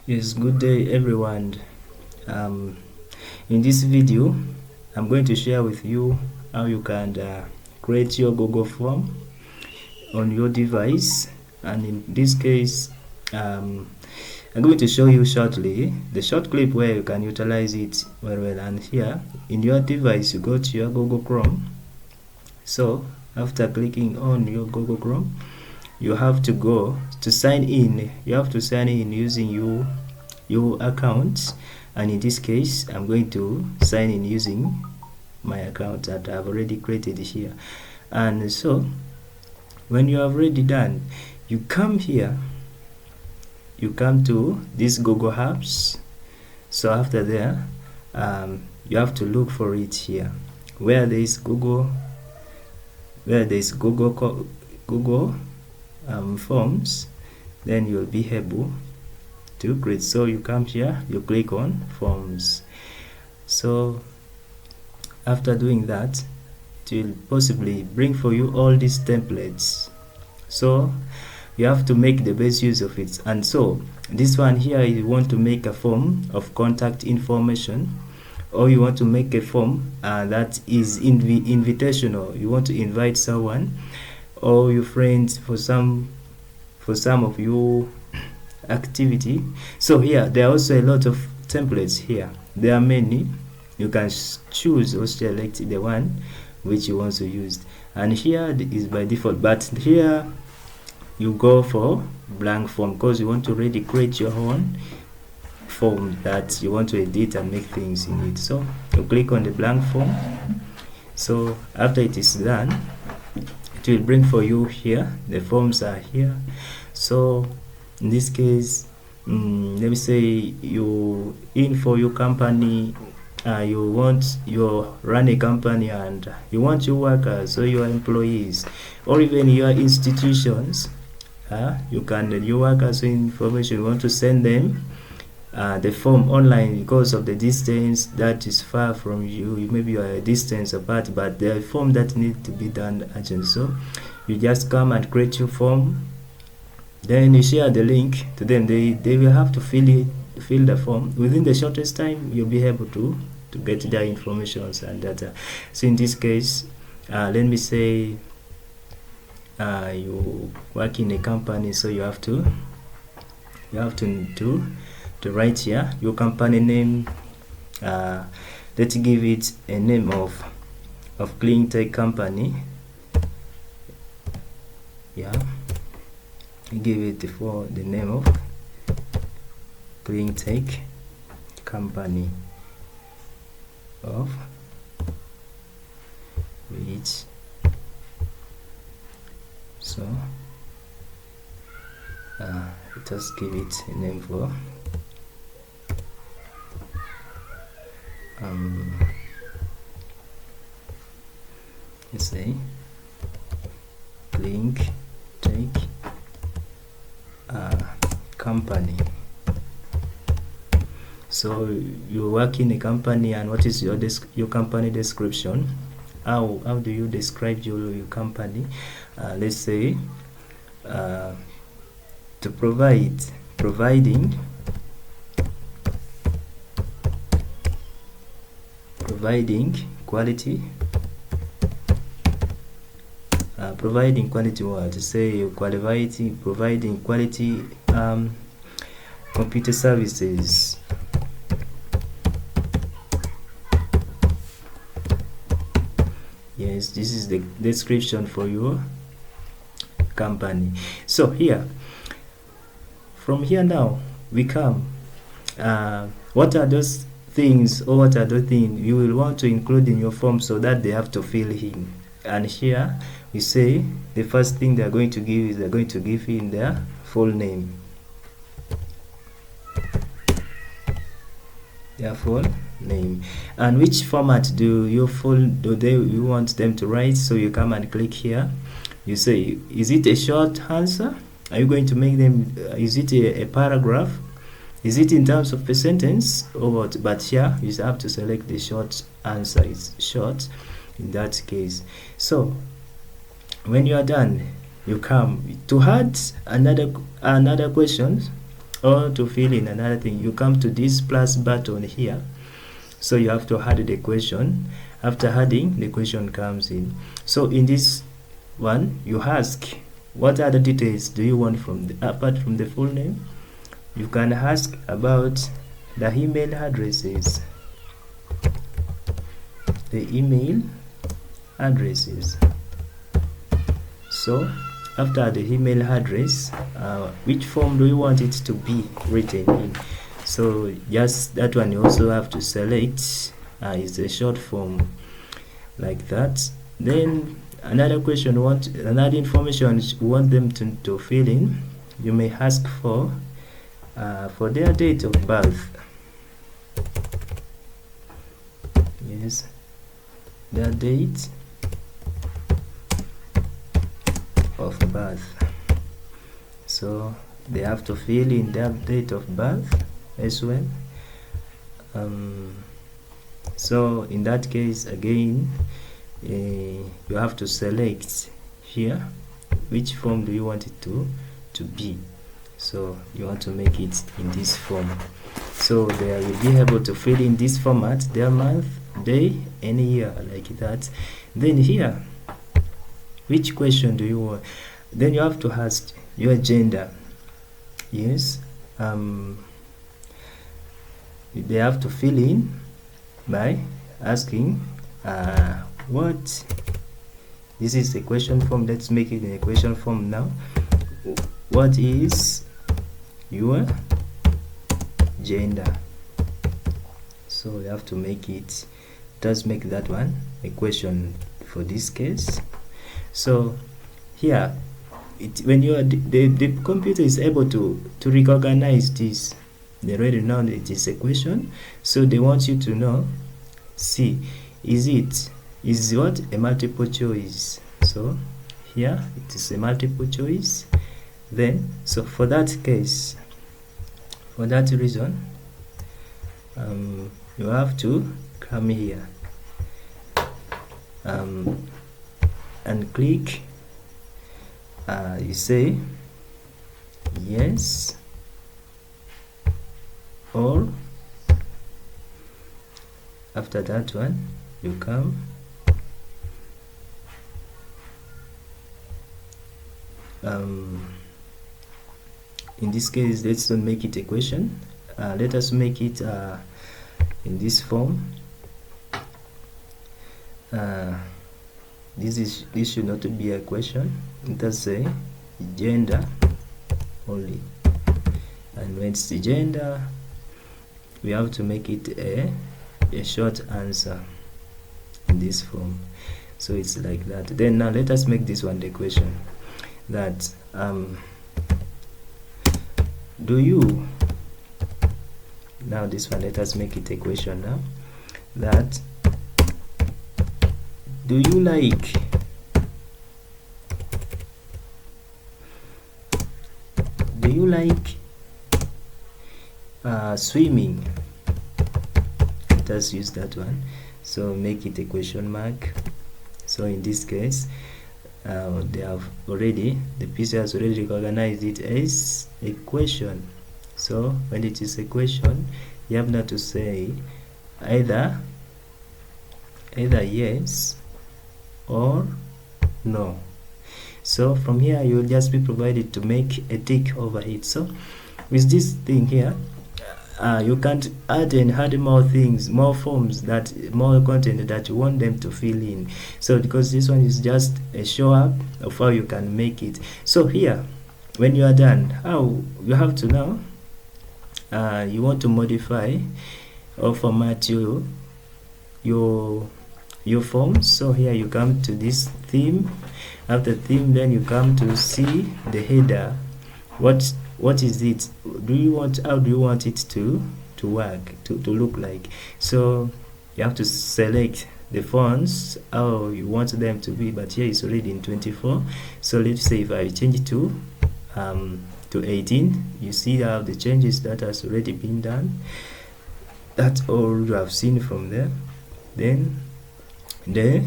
Yes, good day everyone. Um, in this video, I'm going to share with you how you can create your Google form on your device, and in this case, I'm going to show you shortly the short clip where you can utilize it very well. And here in your device, you go to your Google Chrome. So after clicking on your Google Chrome, you have to go to sign in. You have to sign in using your account, and in this case I'm going to sign in using my account that I've already created here. And so when you have already done, you come here, you come to this Google Apps. So after there, you have to look for it here where there is Google Forms. Then you'll be able to create. So you come here, you click on Forms. So after doing that, it will possibly bring for you all these templates. So you have to make the best use of it. And so this one here, you want to make a form of contact information, or you want to make a form that is invitational. You want to invite someone or your friends for some of your activity. So here there are also a lot of templates here. There are many. You can choose or select the one which you want to use, and here is by default, but here you go for blank form because you want to really create your own form that you want to edit and make things in it. So you click on the blank form. So after it is done, it will bring for you here. The forms are here. So in this case, let me say you in for your company, you run a company and you want your workers or your employees or even your institutions, your workers information, you want to send them the form online because of the distance that is far from you. Maybe you are a distance apart, but there are form that need to be done urgent. So you just come and create your form, then you share the link to them. They will have to fill the form. Within the shortest time, you'll be able to get their information and data. So in this case, let me say you work in a company, so you have to write here your company name. Let's give it a name of Clean Tech Company. Give it for the name of Clean Tech Company of which. So just give it a name for let's say Clean Tech Company. So you work in a company, and what is your company description? How do you describe your company? Let's say to providing quality what to say providing quality computer services. Yes, this is the description for your company. So here, from here now we come, what are those things, or what are the things you will want to include in your form so that they have to fill in? And here we say the first thing they're going to give is they're going to give in their full name. Their full name. And which format do you want them to write? So you come and click here. You say, is it a short answer? Are you going to make them, is it a paragraph? Is it in terms of a sentence or what? But here you have to select the short answer. It's short in that case. So when you are done, you come to add another question. or to fill in another thing, you come to this plus button here. So you have to add the question. After adding, the question comes in. So in this one, you ask, what other details do you want from apart from the full name? You can ask about the email addresses. The email addresses. So after the email address, which form do you want it to be written in? So just that one you also have to select. Is a short form like that. Then another question, another information you want them to fill in, you may ask for their date of birth. Yes, their date of birth. So they have to fill in their date of birth as well. So in that case, again, you have to select here which form do you want it to be. So you want to make it in this form, so they will be able to fill in this format, their month, day, and year, like that. Then here, which question do you want? Then you have to ask your gender. Yes, they have to fill in by asking what. This is a question form. Let's make it in a question form now. What is your gender? So you have to make it, does make that one a question for this case. So here, when you are the computer is able to recognize this, they already know that it is a question, so they want you to know, see, is what a multiple choice. So here it is a multiple choice. Then so for that case, for that reason, you have to come here and click, you say yes or. After that one, you come in this case, let's don't make it a question. Let us make it in this form. This should not be a question. Let us say gender only, and when it's the gender, we have to make it a short answer in this form. So it's like that. Then now let us make this one the question, that do you, now this one, let us make it a question now, that do you like swimming? Let us use that one. So make it a question mark. So in this case, they have already, the PC has already recognized it as a question. So when it is a question, you have now to say either yes or no. So from here, you will just be provided to make a tick over it. So with this thing here, you can't add and add more things, more forms, more content that you want them to fill in. So because this one is just a show up of how you can make it. So here, when you are done, how you have to now, you want to modify or format your forms. So here you come to this theme. After theme, then you come to see the header. What is it? How do you want it to work, to look like? So you have to select the fonts, how you want them to be, but here it's already in 24. So let's say if I change it to 18, you see how the changes that has already been done. That's all you have seen from there. Then the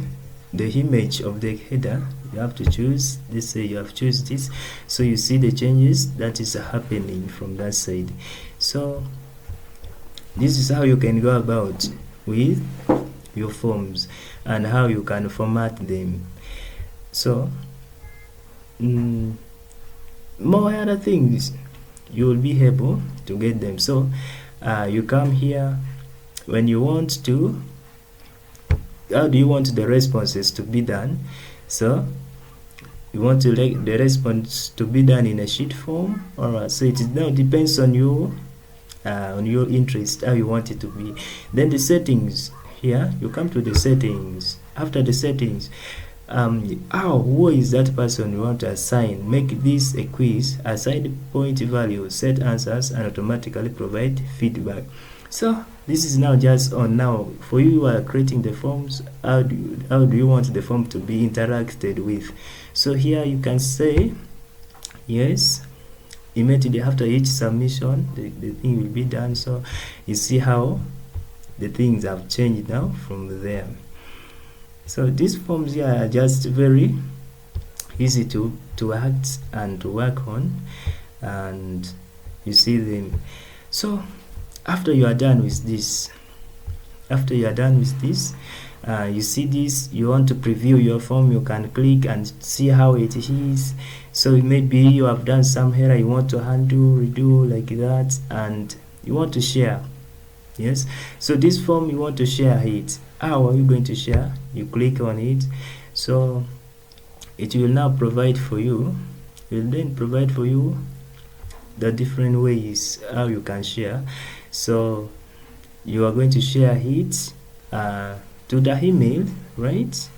image of the header, you have to choose this. Say you have choose this, so you see the changes that is happening from that side. So this is how you can go about with your forms and how you can format them. So more other things you will be able to get them. So you come here when you want to, how do you want the responses to be done? So you want to like the response to be done in a sheet form, or so it now depends on your interest, how you want it to be. Then the settings, here you come to the settings. After the settings, who is that person you want to assign? Make this a quiz, assign point value, set answers, and automatically provide feedback. So this is now just on now for you who are creating the forms. How do you want the form to be interacted with? So here you can say yes, immediately after each submission the thing will be done. So you see how the things have changed now from there. So these forms here are just very easy to act and to work on, and you see them. So after you are done with this, you see this, you want to preview your form, you can click and see how it is. So maybe you have done some error, you want to undo, redo like that, and you want to share. Yes, so this form you want to share it. How are you going to share? You click on it, so it will now provide for you. It will then provide for you the different ways how you can share. So you are going to share it to the email, right?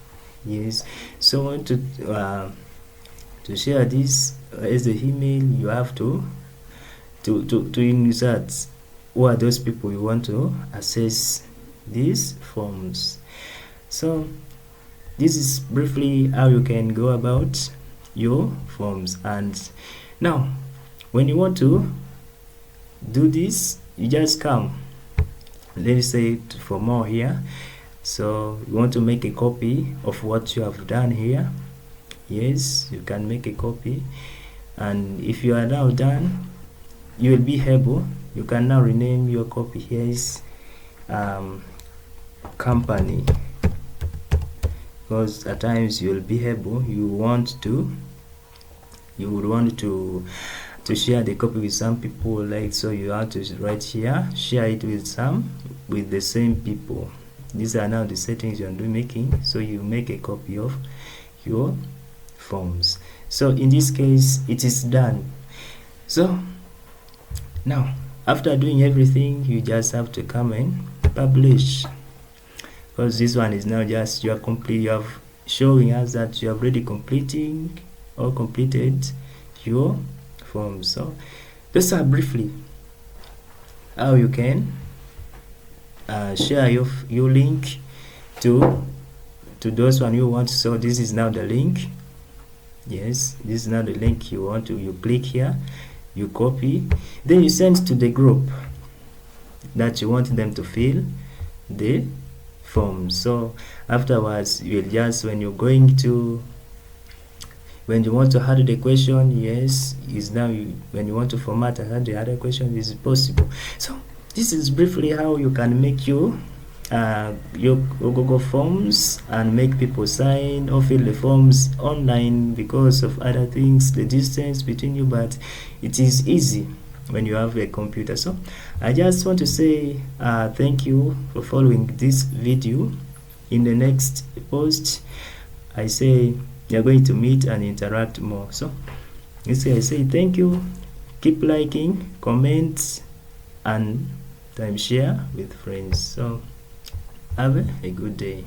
Yes, so want to share this as the email, you have to insert who are those people you want to access these forms. So this is briefly how you can go about your forms. And now when you want to do this, you just come, let me say for more here. So you want to make a copy of what you have done here. Yes, you can make a copy, and if you are now done, you will be able, you can now rename your copy. Here is company, because at times you will be able, you would want to share the copy with some people, like, so you have to write here, share it with the same people. These are now the settings you are making, so you make a copy of your forms. So in this case it is done. So now after doing everything, you just have to come and publish, because this one is now just you have showing us that you have already completed your forms. So those are briefly how you can share your link to those one you want. So this is now the link. Yes, this is now the link you want to, you click here, you copy, then you send to the group that you want them to fill the form. So afterwards you will just, when you want to add the question, yes, is now when you want to format and add the other question, is possible. So this is briefly how you can make your Google Forms and make people sign or fill the forms online because of other things, the distance between you, but it is easy when you have a computer. So I just want to say thank you for following this video. In the next post, I say you're going to meet and interact more. So I say thank you, keep liking, comment, and share with friends. So have a good day.